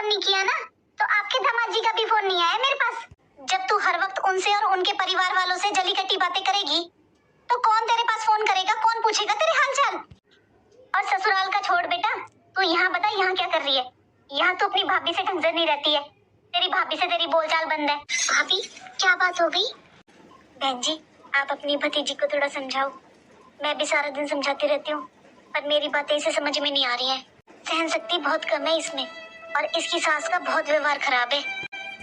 Phone नहीं किया ना, तो आपके दामाद जी का भी फोन नहीं आया मेरे पास। जब तू हर वक्त उनसे और उनके परिवार वालों से जली कटी बातें करेगी तो कौन तेरे पास फोन करेगा, कौन पूछेगा तेरे हालचाल। और ससुराल का छोड़ बेटा, तू यहाँ बता यहाँ क्या कर रही है। यहाँ तो अपनी भाभी से ढंग से नहीं रहती है, तेरी भाभी से तेरी बोलचाल बंद है। भाभी क्या बात हो गई? बहन जी आप अपनी भतीजी को थोड़ा समझाओ। मैं भी सारा दिन समझाती रहती हूँ पर मेरी बातें इसे समझ में नहीं आ रही हैं। सहन शक्ति बहुत कम है इसमें और इसकी सास का बहुत व्यवहार खराब है।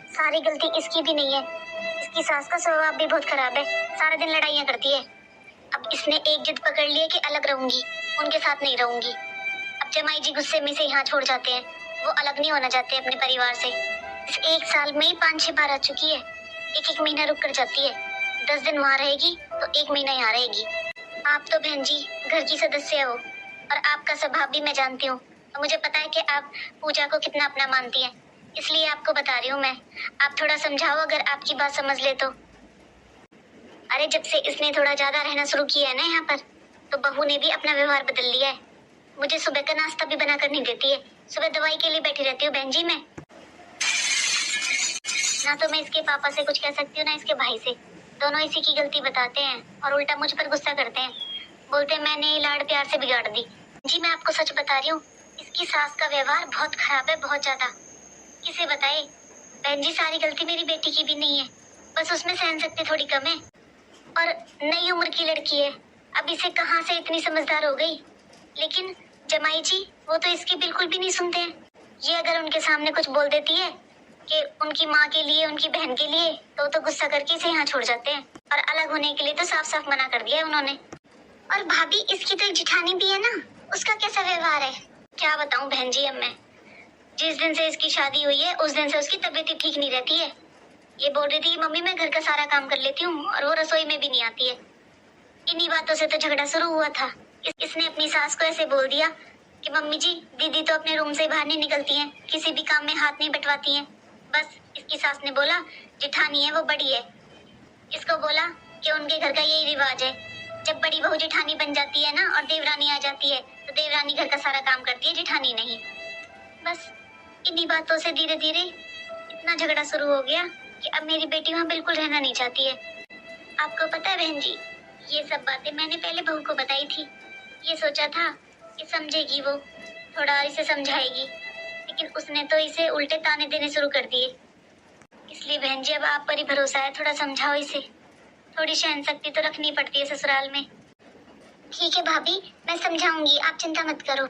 सारी गलती इसकी भी नहीं है, इसकी सास का स्वभाव भी बहुत खराब है, सारा दिन लड़ाइयाँ करती है। अब इसने एक जिद पकड़ ली है कि अलग रहूंगी, उनके साथ नहीं रहूंगी। अब जमाई जी गुस्से में से यहाँ छोड़ जाते हैं, वो अलग नहीं होना चाहते अपने परिवार से। इस एक साल में ही 5-6 बार आ चुकी है, एक महीना रुक कर जाती है। 10 दिन वहाँ रहेगी तो 1 महीना यहाँ रहेगी। आप तो बहन जी घर की सदस्य हो और आपका स्वभाव भी मैं जानती हूँ, और मुझे पता है कि आप पूजा को कितना अपना मानती हैं, इसलिए आपको बता रही हूँ मैं। आप थोड़ा समझाओ, अगर आपकी बात समझ ले तो। अरे जब से इसने थोड़ा ज्यादा रहना शुरू किया है ना यहाँ पर, तो बहू ने भी अपना व्यवहार बदल लिया है। मुझे सुबह का नाश्ता भी बना कर नहीं देती है, सुबह दवाई के लिए बैठी रहती हूँ बहन जी मैं। ना तो मैं इसके पापा से कुछ कह सकती हूँ ना इसके भाई से, दोनों इसी की गलती बताते हैं और उल्टा मुझ पर गुस्सा करते हैं, बोलते हैं मैंने ही लाड प्यार से बिगाड़ दी। जी मैं आपको सच बता रही हूँ, इसकी सास का व्यवहार बहुत खराब है, बहुत ज्यादा। किसे बताए बहन जी, सारी गलती मेरी बेटी की भी नहीं है, बस उसमें सहन शक्ति थोड़ी कम है और नई उम्र की लड़की है, अब इसे कहाँ से इतनी समझदार हो गई। लेकिन जमाई जी वो तो इसकी बिल्कुल भी नहीं सुनते हैं। ये अगर उनके सामने कुछ बोल देती है कि उनकी माँ के लिए, उनकी बहन के लिए, तो गुस्सा करके इसे यहाँ छोड़ जाते हैं और अलग होने के लिए तो साफ साफ मना कर दिया है उन्होंने। और भाभी इसकी तो एक जिठानी भी है ना, उसका कैसा व्यवहार है क्या बताऊं बहन जी। अब मैं जिस दिन से इसकी शादी हुई है उस दिन से उसकी तबीयत ठीक नहीं रहती है। ये बोल रही थी मम्मी मैं घर का सारा काम कर लेती हूँ और वो रसोई में भी नहीं आती है। इन्हीं बातों से तो झगड़ा शुरू हुआ था। इसने अपनी सास को ऐसे बोल दिया कि मम्मी जी दीदी तो अपने रूम से बाहर नहीं निकलती हैं, किसी भी काम में हाथ नहीं बटवाती हैं। बस इसकी सास ने बोला जिठानी है वो बड़ी है, इसको बोला कि उनके घर का यही रिवाज है, जब बड़ी बहू जिठानी बन जाती है ना और देवरानी आ जाती है तो देवरानी घर का सारा काम करती है, जिठानी नहीं। बस इन्हीं बातों से धीरे धीरे इतना झगड़ा शुरू हो गया कि अब मेरी बेटी वहाँ बिल्कुल रहना नहीं चाहती है। आपको पता है बहन जी, ये सब बातें मैंने पहले बहू को बताई थी, ये सोचा था कि समझेगी वो, थोड़ा इसे समझाएगी, लेकिन उसने तो इसे उल्टे ताने देने शुरू कर दिए। इसलिए बहन जी अब आप पर ही भरोसा है, थोड़ा समझाओ इसे, थोड़ी सहन शक्ति तो रखनी पड़ती है ससुराल में। ठीक है भाभी मैं समझाऊंगी, आप चिंता मत करो।